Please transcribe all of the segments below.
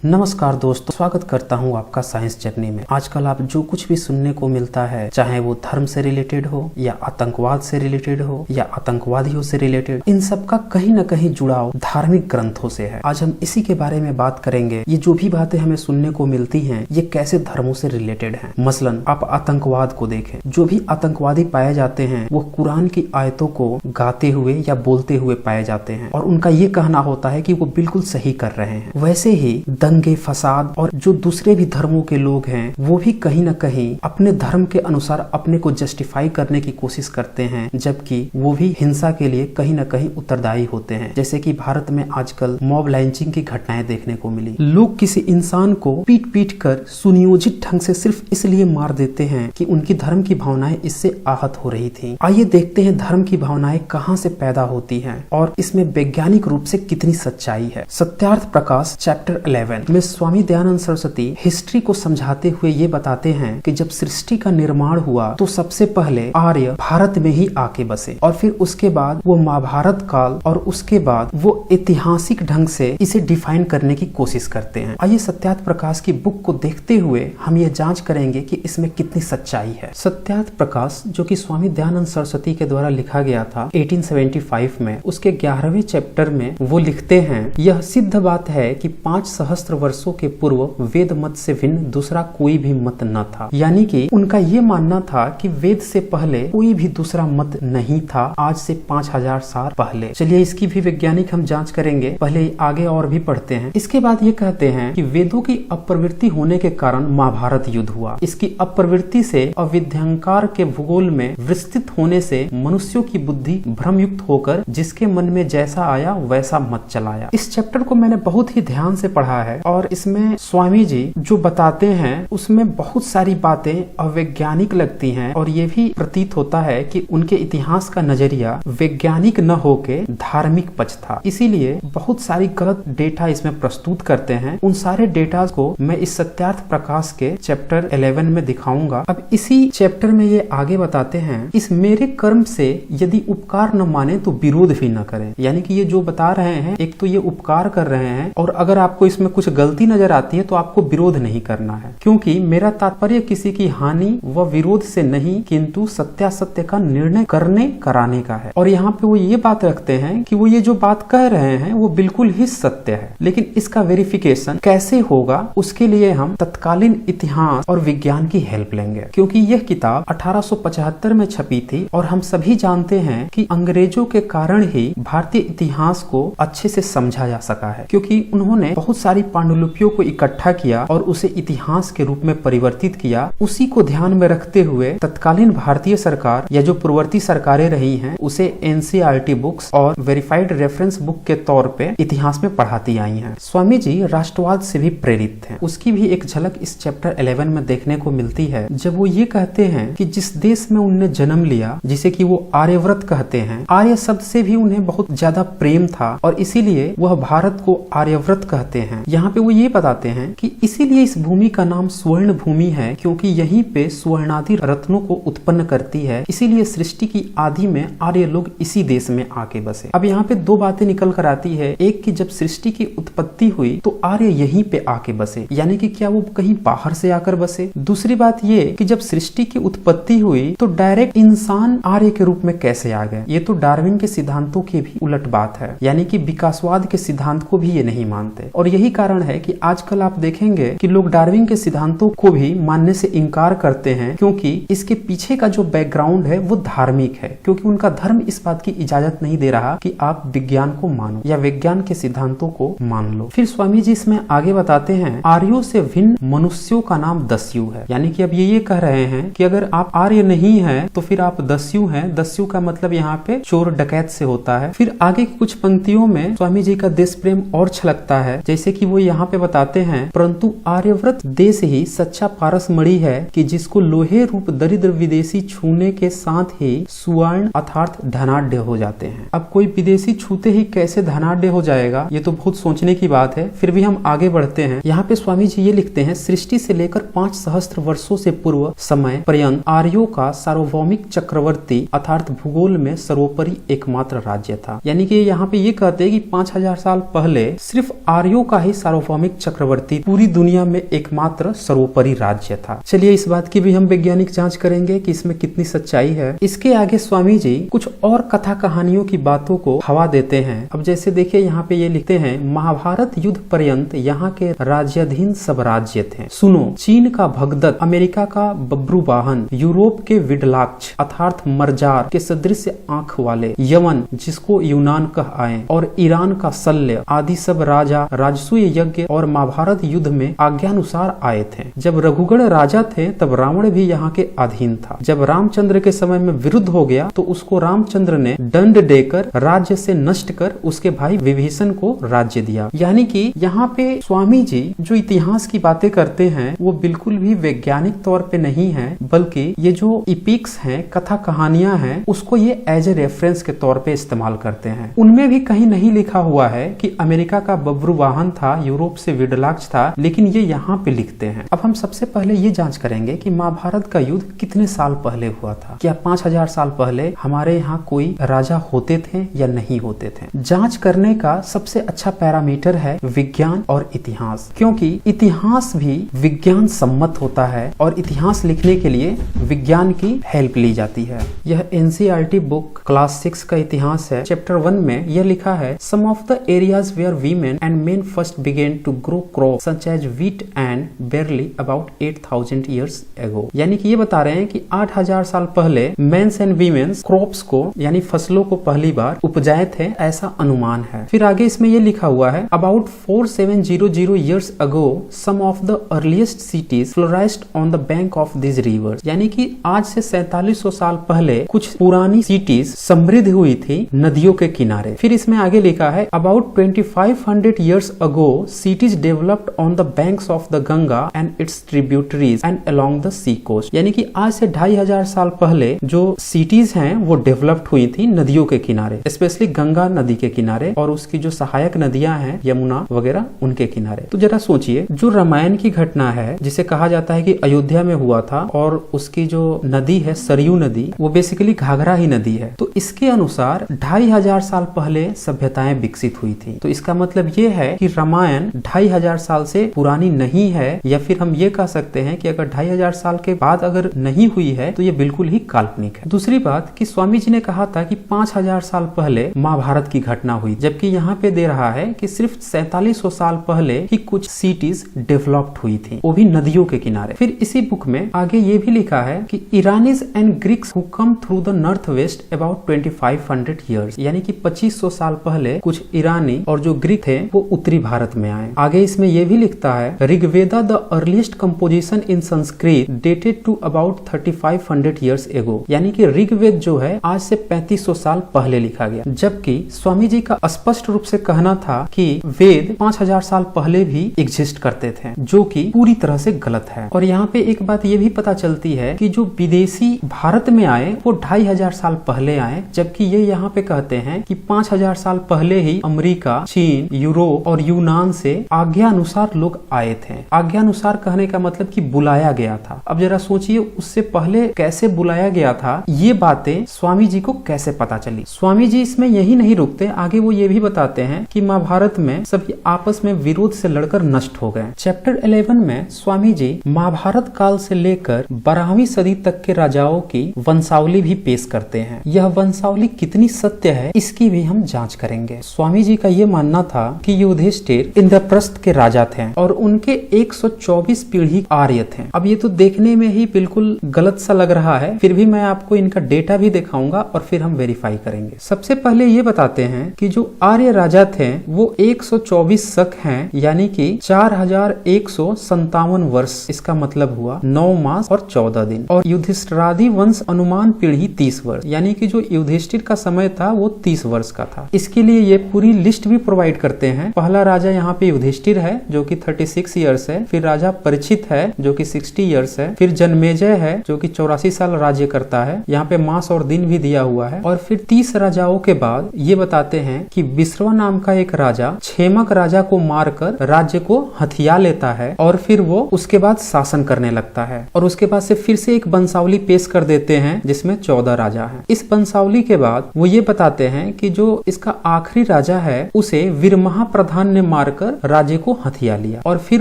नमस्कार दोस्तों, स्वागत करता हूं आपका साइंस जर्नी में। आजकल आप जो कुछ भी सुनने को मिलता है, चाहे वो धर्म से रिलेटेड हो या आतंकवाद से रिलेटेड हो या आतंकवादियों से रिलेटेड, इन सब का कहीं न कहीं जुड़ाव धार्मिक ग्रंथों से है। आज हम इसी के बारे में बात करेंगे। ये जो भी बातें हमें सुनने को मिलती हैं, ये कैसे धर्मों से रिलेटेड हैं। मसलन आप आतंकवाद को देखें, जो भी आतंकवादी पाए जाते हैं वो कुरान की आयतों को गाते हुए या बोलते हुए पाए जाते हैं और उनका ये कहना होता है कि वो बिल्कुल सही कर रहे हैं। वैसे ही दंगे फसाद और जो दूसरे भी धर्मों के लोग हैं वो भी कहीं न कहीं अपने धर्म के अनुसार अपने को जस्टिफाई करने की कोशिश करते हैं, जबकि वो भी हिंसा के लिए कहीं न कहीं उत्तरदायी होते हैं। जैसे कि भारत में आजकल मॉब लाइंचिंग की घटनाएं देखने को मिली। लोग किसी इंसान को पीट पीट कर सुनियोजित ढंग से सिर्फ इसलिए मार देते हैं कि उनकी धर्म की भावनाएं इससे आहत हो रही थी। आइए देखते हैं धर्म की भावनाएं कहां से पैदा होती हैं और इसमें वैज्ञानिक रूप से कितनी सच्चाई है। सत्यार्थ प्रकाश चैप्टर 11 में स्वामी दयानंद सरस्वती हिस्ट्री को समझाते हुए ये बताते हैं कि जब सृष्टि का निर्माण हुआ तो सबसे पहले आर्य भारत में ही आके बसे और फिर उसके बाद वो महाभारत काल और उसके बाद वो ऐतिहासिक ढंग से इसे डिफाइन करने की कोशिश करते हैं। आइए सत्यार्थ प्रकाश की बुक को देखते हुए हम ये जांच करेंगे कि इसमें कितनी सच्चाई है। सत्यार्थ प्रकाश, जो कि स्वामी दयानंद सरस्वती के द्वारा लिखा गया था 1875 में, उसके 11वें चैप्टर में वो लिखते हैं, यह सिद्ध बात है कि 5 सहस्त्र वर्षों के पूर्व वेद मत से भिन्न दूसरा कोई भी मत न था। यानी कि उनका ये मानना था कि वेद से पहले कोई भी दूसरा मत नहीं था, आज से 5000 साल पहले। चलिए इसकी भी वैज्ञानिक हम जांच करेंगे, पहले आगे और भी पढ़ते हैं। इसके बाद ये कहते हैं कि वेदों की अप्रवृत्ति होने के कारण महाभारत युद्ध हुआ। इसकी अप्रवृत्ति से अविद्यांकार के भूगोल में विस्तृत होने से मनुष्यों की बुद्धि भ्रमयुक्त होकर जिसके मन में जैसा आया वैसा मत चलाया। इस चैप्टर को मैंने बहुत ही ध्यान से पढ़ा है और इसमें स्वामी जी जो बताते हैं उसमें बहुत सारी बातें अवैज्ञानिक लगती हैं और ये भी प्रतीत होता है कि उनके इतिहास का नजरिया वैज्ञानिक न होके धार्मिक पक्ष था। इसीलिए बहुत सारी गलत डेटा इसमें प्रस्तुत करते हैं। उन सारे डेटा को मैं इस सत्यार्थ प्रकाश के चैप्टर 11 में दिखाऊंगा। अब इसी चैप्टर में ये आगे बताते हैं, इस मेरे कर्म से यदि उपकार न माने तो विरोध भी न करें। यानी कि ये जो बता रहे हैं, एक तो ये उपकार कर रहे हैं और अगर आपको इसमें कुछ गलती नजर आती है तो आपको विरोध नहीं करना है, क्योंकि मेरा तात्पर्य किसी की हानि व विरोध से नहीं किंतु सत्यासत्य का निर्णय करने कराने का है। और यहाँ पे वो ये बात रखते हैं कि वो ये जो बात कह रहे हैं वो बिल्कुल ही सत्य है, लेकिन इसका वेरिफिकेशन कैसे होगा उसके लिए हम तत्कालीन इतिहास और विज्ञान की हेल्प लेंगे, क्योंकि यह किताब 1875 में छपी थी और हम सभी जानते हैं कि अंग्रेजों के कारण ही भारतीय इतिहास को अच्छे से समझा जा सका है, क्योंकि उन्होंने बहुत सारी पांडुलिपियों को इकट्ठा किया और उसे इतिहास के रूप में परिवर्तित किया। उसी को ध्यान में रखते हुए तत्कालीन भारतीय सरकार या जो पूर्ववर्ती सरकारें रही हैं उसे एनसीईआरटी बुक्स और वेरीफाइड रेफरेंस बुक के तौर पे इतिहास में पढ़ाती आई हैं। स्वामी जी राष्ट्रवाद से भी प्रेरित थे, उसकी भी एक झलक इस चैप्टर 11 में देखने को मिलती है, जब वो ये कहते हैं कि जिस देश में उनने जन्म लिया, जिसे कि वो आर्यव्रत कहते हैं, आर्य शब्द से भी उन्हें बहुत ज्यादा प्रेम था और इसीलिए वह भारत को आर्यव्रत कहते हैं। यहाँ पे वो ये बताते हैं कि इसीलिए इस भूमि का नाम स्वर्ण भूमि है, क्योंकि यहीं पे स्वर्णादि रत्नों को उत्पन्न करती है। इसीलिए सृष्टि की आदि में आर्य लोग इसी देश में आके बसे। अब यहाँ पे दो बातें निकल कर आती है, एक कि जब सृष्टि की उत्पत्ति हुई तो आर्य यहीं पे आके बसे, यानी कि क्या वो कहीं बाहर से आकर बसे। दूसरी बात ये कि जब सृष्टि की उत्पत्ति हुई तो डायरेक्ट इंसान आर्य के रूप में कैसे आ गए। ये तो डार्विन के सिद्धांतों की भी उलट बात है, यानी कि विकासवाद के सिद्धांत को भी ये नहीं मानते। और यही कारण है कि आजकल आप देखेंगे कि लोग डार्विन के सिद्धांतों को भी मानने से इनकार करते हैं, क्योंकि इसके पीछे का जो बैकग्राउंड है वो धार्मिक है, क्योंकि उनका धर्म इस बात की इजाजत नहीं दे रहा कि आप विज्ञान को मानो या विज्ञान के सिद्धांतों को मान लो। फिर स्वामी जी इसमें आगे बताते हैं, आर्यों से भिन्न मनुष्यों का नाम दस्यु है। यानी कि अब ये कह रहे हैं कि अगर आप आर्य नहीं है तो फिर आप दस्यु हैं। दस्यु का मतलब यहाँ पे चोर डकैत से होता है। फिर आगे की कुछ पंक्तियों में स्वामी जी का देश प्रेम और छलकता है, जैसे कि वो यहाँ पे बताते हैं, परंतु आर्यव्रत देश ही सच्चा पारस मणि है कि जिसको लोहे रूप दरिद्र विदेशी छूने के साथ ही स्वर्ण अर्थात धनाढ्य हो जाते हैं। अब कोई विदेशी छूते ही कैसे धनाढ्य हो जाएगा, ये तो बहुत सोचने की बात है। फिर भी हम आगे बढ़ते हैं। यहाँ पे स्वामी जी ये लिखते हैं, सृष्टि से लेकर 5 सहस्त्र वर्षों से पूर्व समय पर्यंत आर्यों का सार्वभौमिक चक्रवर्ती अर्थात भूगोल में सर्वोपरि एकमात्र राज्य था। यानी कि यहाँ पे ये कहते हैं कि 5000 साल पहले सिर्फ आर्यों का ही सार्वभौमिक चक्रवर्ती पूरी दुनिया में एकमात्र सर्वोपरि राज्य था। चलिए इस बात की भी हम वैज्ञानिक जांच करेंगे कि इसमें कितनी सच्चाई है। इसके आगे स्वामी जी कुछ और कथा कहानियों की बातों को हवा देते हैं। अब जैसे देखिए यहाँ पे ये लिखते हैं, महाभारत युद्ध पर्यंत यहाँ के राज्याधीन सब राज्य थे। सुनो, चीन का भगदत्त, अमेरिका का बब्रुवाहन, यूरोप के विडलाक्ष अर्थात मरजार के सदृश आंख वाले, यमन जिसको यूनान कह आए, और ईरान का शल्य आदि सब राजा राजसूय यज्ञ और महाभारत युद्ध में आज्ञानुसार आए थे। जब रघुगण राजा थे तब रावण भी यहाँ के अधीन था। जब रामचंद्र के समय में विरुद्ध हो गया तो उसको रामचंद्र ने दंड देकर राज्य से नष्ट कर उसके भाई विभीषण को राज्य दिया। यानी कि यहाँ पे स्वामी जी जो इतिहास की बातें करते हैं वो बिल्कुल भी वैज्ञानिक तौर पे नहीं है, बल्कि ये जो इपिक्स हैं, कथा कहानियां हैं, उसको ये एज ए रेफरेंस के तौर पे इस्तेमाल करते हैं। उनमें भी कहीं नहीं लिखा हुआ है कि अमेरिका का बब्रुवाहन था, यूरोप से विडलाक्ष था, लेकिन ये यहाँ पे लिखते हैं। अब हम सबसे पहले ये जांच करेंगे कि महाभारत का युद्ध कितने साल पहले हुआ था। क्या 5000 साल पहले हमारे यहाँ कोई राजा होते थे या नहीं होते थे? जांच करने का सबसे अच्छा पैरामीटर है विज्ञान और इतिहास, क्योंकि इतिहास भी विज्ञान सम्मत होता है और इतिहास लिखने के लिए विज्ञान की हेल्प ली जाती है। यह एनसीईआरटी बुक क्लास 6 का इतिहास है। चैप्टर 1 में यह लिखा है, some of the areas where women and men first began to grow crop such as wheat and barley about 8000 years ago. यानी कि ये बता रहे हैं कि 8000 साल पहले मेंस एंड वीमेन्स क्रॉप्स को यानी फसलों को पहली बार उपजाए थे, ऐसा अनुमान है। फिर आगे इसमें ये लिखा हुआ है, about 4700 years ago some of the earliest cities flourished on the bank of this rivers. यानी कि आज से 4700 साल पहले कुछ पुरानी सिटीज समृद्ध हुई थी नदियों के किनारे। फिर इसमें आगे लिखा है, about 2500 years ago cities developed on the banks of the Ganga and its tributaries and along the sea coast. यानी कि आज से 2500 साल पहले जो सिटीज हैं वो डेवलप्ड हुई थी नदियों के किनारे, स्पेशली गंगा नदी के किनारे और उसकी जो सहायक नदियां हैं यमुना वगैरह उनके किनारे। तो जरा सोचिए, जो रामायण की घटना है जिसे कहा जाता है कि अयोध्या में हुआ था और उसकी जो नदी है सरयू नदी, वो बेसिकली घाघरा ही नदी है। तो इसके अनुसार 2500 साल पहले सभ्यताएं विकसित हुई थी। तो इसका मतलब ये है कि रामायण 2500 साल से पुरानी नहीं है, या फिर हम ये कह सकते हैं कि अगर 2500 साल के बाद अगर नहीं हुई है तो ये बिल्कुल ही काल्पनिक है। दूसरी बात कि स्वामी जी ने कहा था कि 5000 साल पहले महाभारत की घटना हुई, जबकि यहाँ पे दे रहा है कि सिर्फ 4700 साल पहले ही कुछ सिटीज डेवलप्ड हुई थी, वो भी नदियों के किनारे। फिर इसी बुक में आगे ये भी लिखा है कि Iranians and Greeks who came through the north west about 2500 years. यानी कि 2500 साल पहले कुछ ईरानी और जो ग्रीक थे वो उत्तरी भारत में आए। आगे इसमें ये भी लिखता है, Rigveda the earliest composition in Sanskrit dated to about 3500 years ago. यानी कि ऋग्वेद जो है आज से 3500 साल पहले लिखा गया, जबकि स्वामी जी का स्पष्ट रूप से कहना था कि वेद 5000 साल पहले भी एग्जिस्ट करते थे, जो कि पूरी तरह से गलत है। और यहाँ पे एक बात ये भी पता चलती है कि जो विदेशी भारत में आए वो 2500 साल पहले आए, जबकि ये यहाँ पे कहते हैं कि 5000 साल पहले ही अमेरिका, चीन, यूरोप और यूनान से आज्ञा अनुसार लोग आए थे। आज्ञा अनुसार कहने का मतलब कि बुलाया गया था। अब जरा सोचिए उससे पहले कैसे बुलाया गया था, ये बातें स्वामी जी को कैसे पता चली। स्वामी जी इसमें यही नहीं रुकते, आगे वो ये भी बताते हैं कि महाभारत में सभी आपस में विरोध से लड़कर नष्ट हो गए। चैप्टर 11 में स्वामी जी महाभारत काल से लेकर 12वीं सदी तक के राजाओं की वंशावली भी पेश करते हैं। यह वंशावली कितनी सत्य है इसकी भी हम जांच करेंगे। स्वामी जी का ये मानना था कि युधिष्ठिर इंद्रप्रस्थ के राजा थे और उनके 124 पीढ़ी आर्य थे। अब ये तो देखने में ही बिल्कुल गलत सा लग रहा है, फिर भी मैं आपको इनका डेटा भी दिखाऊंगा और फिर हम वेरीफाई करेंगे। सबसे पहले ये बताते हैं कि जो आर्य राजा थे वो 124 शक हैं, यानी कि 4157 वर्ष। इसका मतलब हुआ 9 मास और 14 दिन। और युधिष्ठिरादि वंश अनुमान पीढ़ी 30 वर्ष, यानी कि जो युधिष्ठिर का समय था वो 30 वर्ष का था। इसके लिए ये पूरी लिस्ट भी प्रोवाइड करते हैं। पहला राजा यहाँ पे युधिष्ठिर है जो कि 36 ईयर्स है, फिर राजा परीक्षित है जो कि 60 ईयर्स है, फिर जन्मेजय है जो कि 84 साल राज्य करता है। यहाँ पे मास और दिन भी दिया हुआ है। और फिर 30 राजाओं के बाद ये बताते हैं कि विश्रवा नाम का एक राजा क्षेमक राजा को मारकर राज्य को हथिया लेता है और फिर वो उसके बाद शासन करने लगता है। और उसके बाद से फिर से एक वंशावली पेश कर देते हैं जिसमें 14 राजा हैं। इस वंशावली के बाद वो ये बताते हैं कि जो इसका आखिरी राजा है उसे वीरमहा प्रधान ने मारकर मारकर राजे को हथिया लिया और फिर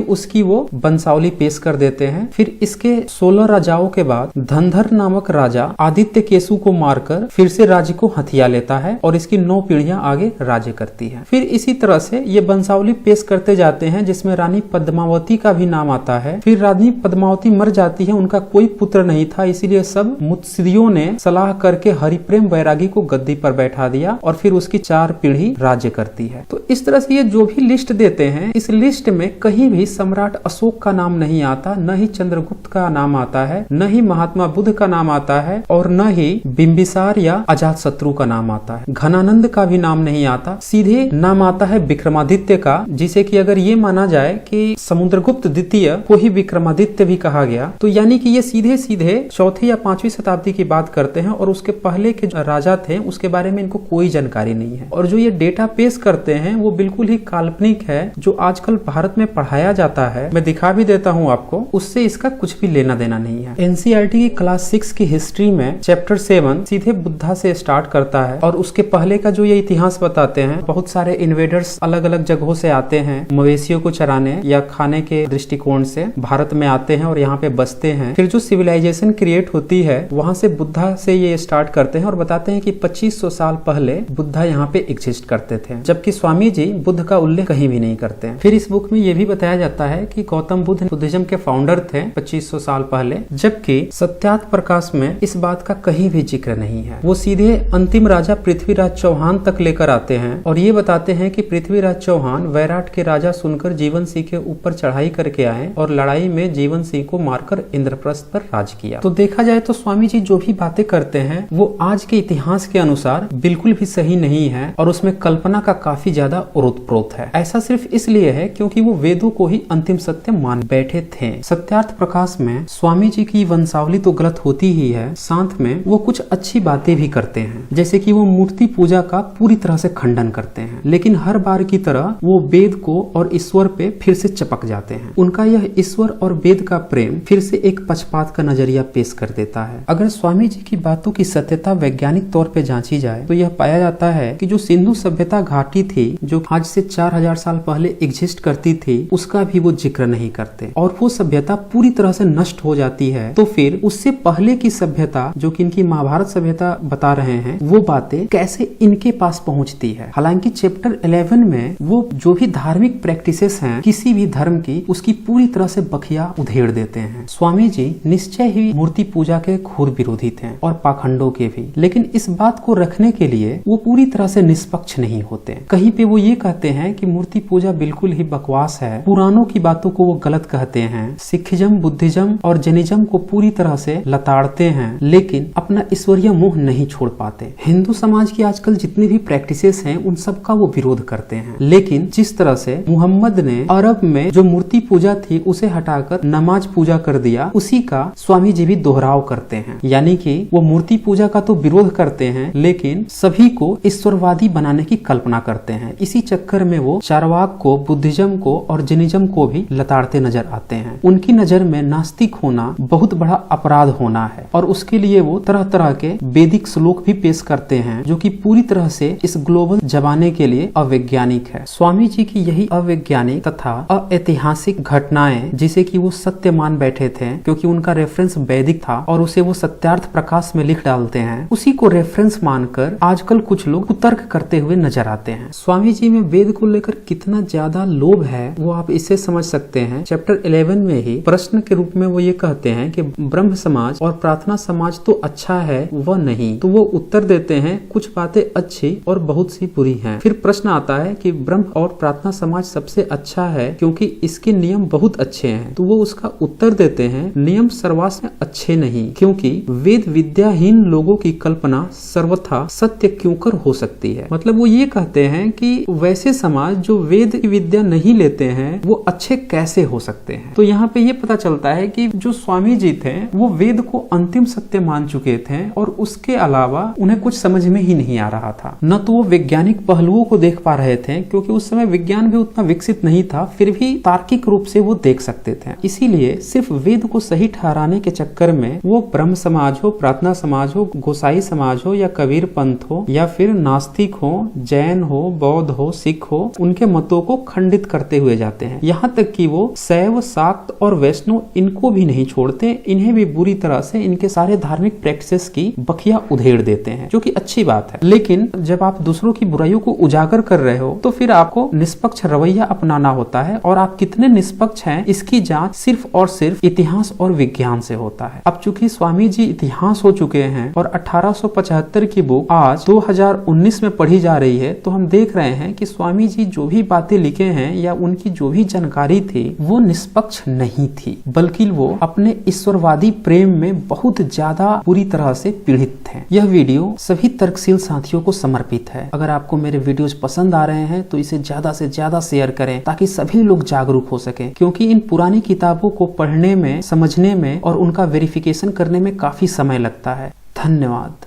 उसकी वो वंशावली पेश कर देते हैं। फिर इसके 16 राजाओं के बाद धनधर नामक राजा आदित्य केसु को मारकर फिर से राज्य को हथिया लेता है और इसकी 9 पीढ़ियां आगे राज्य करती है। फिर इसी तरह से ये वंशावली पेश करते जाते हैं जिसमें रानी पद्मावती का भी नाम आता है। फिर रानी पद्मावती मर जाती है, उनका कोई पुत्र नहीं था, इसीलिए सब मुत्सदियों ने सलाह करके हरिप्रेम बैरागी को गद्दी पर बैठा दिया और फिर उसकी 4 पीढ़ी राज्य करती है। तो इस तरह से ये जो भी लिस्ट देते हैं, इस लिस्ट में कहीं भी सम्राट अशोक का नाम नहीं आता, न ही चंद्रगुप्त का नाम आता है, न ही महात्मा बुद्ध का नाम आता है और न ही बिंबिसार या अजातशत्रु का नाम आता है। घनानंद का भी नाम नहीं आता, सीधे नाम आता है विक्रमादित्य का, जिसे कि अगर ये माना जाए कि समुद्रगुप्त द्वितीय को ही विक्रमादित्य भी कहा गया, तो यानी कि ये सीधे सीधे 4वीं या 5वीं शताब्दी की बात करते हैं और उसके पहले के जो राजा थे उसके बारे में इनको कोई जानकारी नहीं है। और जो ये डेटा पेश करते हैं वो बिल्कुल ही काल्पनिक है, जो आजकल भारत में पढ़ाया जाता है, मैं दिखा भी देता हूँ आपको, उससे इसका कुछ भी लेना देना नहीं है। एनसीईआरटी की क्लास 6 की हिस्ट्री में चैप्टर 7 सीधे बुद्धा से स्टार्ट करता है और उसके पहले का जो ये इतिहास बताते हैं, बहुत सारे इन्वेडर्स अलग अलग जगहों से आते हैं मवेशियों को चराने या खाने के दृष्टिकोण से भारत में आते हैं और यहाँ पे बसते हैं। फिर जो सिविलाइजेशन क्रिएट होती है वहां से बुद्धा से ये स्टार्ट करते हैं और बताते हैं कि 2500 साल पहले बुद्धा यहाँ पे एग्जिस्ट करते थे, जबकि स्वामी जी बुद्ध का उल्लेख कहीं भी नहीं करते हैं। फिर इस बुक में ये भी बताया जाता है कि गौतम बुद्ध बुद्धिज्म के फाउंडर थे 2500 साल पहले, जबकि सत्यार्थ प्रकाश में इस बात का कहीं भी जिक्र नहीं है। वो सीधे अंतिम राजा पृथ्वीराज चौहान तक लेकर आते हैं और ये बताते हैं कि पृथ्वीराज चौहान वैराट के राजा सुनकर जीवन सिंह के ऊपर चढ़ाई करके आए और लड़ाई में जीवन सिंह को मारकर इंद्रप्रस्थ पर राज किया। तो देखा जाए तो स्वामी जी जो भी बातें करते हैं वो आज के इतिहास के अनुसार बिल्कुल भी सही नहीं है और उसमें कल्पना का काफी ज्यादा ओतप्रोत है। ऐसा सिर्फ इसलिए है क्योंकि वो वेदों को ही अंतिम सत्य मान बैठे थे। सत्यार्थ प्रकाश में स्वामी जी की वंशावली तो गलत होती ही है, साथ में वो कुछ अच्छी बातें भी करते हैं, जैसे कि वो मूर्ति पूजा का पूरी तरह से खंडन करते हैं, लेकिन हर बार की तरह वो वेद को और ईश्वर पे फिर से चपक जाते हैं। उनका यह ईश्वर और वेद का प्रेम फिर से एक पक्षपात का नजरिया पेश कर देता है। अगर स्वामी जी की बातों की सत्यता वैज्ञानिक तौर पे जांची जाए तो यह पाया जाता है कि जो सिंधु सभ्यता घाटी थी, जो आज से 4000 साल पहले एग्जिस्ट करती थी, उसका भी वो जिक्र नहीं करते और वो सभ्यता पूरी तरह से नष्ट हो जाती है। तो फिर उससे पहले की सभ्यता जो कि इनकी महाभारत सभ्यता बता रहे हैं, वो बातें कैसे इनके पास पहुंचती है। हालांकि चैप्टर 11 में वो जो भी धार्मिक प्रैक्टिसेस हैं किसी भी धर्म की, उसकी पूरी तरह से बखिया उधेड़ देते हैं। स्वामी जी निश्चय ही मूर्ति पूजा के घोर विरोधी थे और पाखंडों के भी, लेकिन इस बात को रखने के लिए वो पूरी तरह से निष्पक्ष नहीं होते। कहीं पे वो ये कहते हैं कि मूर्ति पूजा बिल्कुल ही बकवास है, पुरानों की बातों को वो गलत कहते हैं, सिखिज्म, बुद्धिज्म और जैनिज्म को पूरी तरह से लताड़ते हैं, लेकिन अपना ईश्वरीय मोह नहीं छोड़ पाते। हिंदू समाज की आजकल जितनी भी प्रैक्टिसेस हैं उन सब का वो विरोध करते हैं, लेकिन जिस तरह से मुहम्मद ने अरब में जो मूर्ति पूजा थी उसे हटाकर नमाज पूजा कर दिया, उसी का स्वामी जी भी दोहराव करते हैं। यानी कि वो मूर्ति पूजा का तो विरोध करते हैं, लेकिन सभी को ईश्वरवादी बनाने की कल्पना करते हैं। इसी चक्कर में वो चारवाक को, बुद्धिज्म को और जैनिज्म को भी लताड़ते नजर आते हैं। उनकी नजर में नास्तिक होना बहुत बड़ा अपराध होना है और उसके लिए वो तरह तरह के वैदिक श्लोक भी पेश करते हैं जो कि पूरी तरह से इस ग्लोबल जमाने के लिए अवैज्ञानिक है। स्वामी जी की यही अवैज्ञानिक तथा अऐतिहासिक घटनाएं जिसे कि वो सत्य मान बैठे थे, क्योंकि उनका रेफरेंस वैदिक था और उसे वो सत्यार्थ प्रकाश में लिख डालते हैं, उसी को रेफरेंस मानकर आजकल कुछ लोग कुतर्क करते हुए नजर आते हैं। स्वामी जी में वेद को लेकर कितना ज्यादा लोभ है वो आप इससे समझ सकते हैं। चैप्टर 11 में ही प्रश्न के रूप में वो ये कहते हैं कि ब्रह्म समाज और प्रार्थना समाज तो अच्छा है, वह नहीं। तो वो उत्तर देते हैं कुछ बातें अच्छी और बहुत सी बुरी हैं। फिर प्रश्न आता है कि ब्रह्म और प्रार्थना समाज सबसे अच्छा है क्योंकि इसके नियम बहुत अच्छे हैं। तो वो उसका उत्तर देते हैं नियम सर्वास में अच्छे नहीं, क्योंकि वेद विद्याहीन लोगों की कल्पना सर्वथा सत्य क्यों कर हो सकती है। मतलब वो ये कहते हैं कि वैसे समाज जो वेद की विद्या नहीं लेते हैं वो अच्छे कैसे हो सकते हैं। तो यहाँ पे ये पता चलता है कि जो स्वामी जी थे वो वेद को अंतिम सत्य मान चुके थे और उसके अलावा उन्हें कुछ समझ में ही नहीं आ रहा था। न तो वो वैज्ञानिक पहलुओं को देख पा रहे थे क्योंकि उस समय विज्ञान भी उतना विकसित नहीं था, फिर भी तार्किक रूप से वो देख सकते थे। इसीलिए सिर्फ वेद को सही ठहराने के चक्कर में वो ब्रह्म समाज हो, प्रार्थना समाज हो, गोसाई समाज हो या कबीर पंथ हो या फिर नास्तिक हो, जैन हो, बौद्ध हो, सिख हो, उनके मतों को खंडित करते हुए जाते हैं। यहाँ तक कि वो शैव, शाक्त और वैष्णव इनको भी नहीं छोड़ते, इन्हें भी बुरी तरह से इनके सारे धार्मिक प्रैक्टिस की बखिया उधेड़ देते हैं, जो कि अच्छी बात है। लेकिन जब आप दूसरों की बुराइयों को उजागर कर रहे हो तो फिर आपको निष्पक्ष रवैया अपनाना होता है, और आप कितने निष्पक्ष हैं इसकी जांच सिर्फ और सिर्फ इतिहास और विज्ञान से होता है। अब चूंकि स्वामी जी इतिहास हो चुके हैं और 1875 की बुक आज 2019 में पढ़ी जा रही है, तो हम देख रहे हैं कि स्वामी जी जो भी बातें लिखे हैं या उनकी जो भी जानकारी थी वो निष्पक्ष नहीं थी, बल्कि वो अपने ईश्वरवादी प्रेम में बहुत ज्यादा बुरी तरह से पीड़ित थे। यह वीडियो सभी तर्कशील साथियों को समर्पित है। अगर आपको मेरे वीडियोस पसंद आ रहे हैं तो इसे ज्यादा से ज्यादा शेयर करें ताकि सभी लोग जागरूक हो सके, क्योंकि इन पुरानी किताबों को पढ़ने में, समझने में और उनका वेरिफिकेशन करने में काफी समय लगता है। धन्यवाद।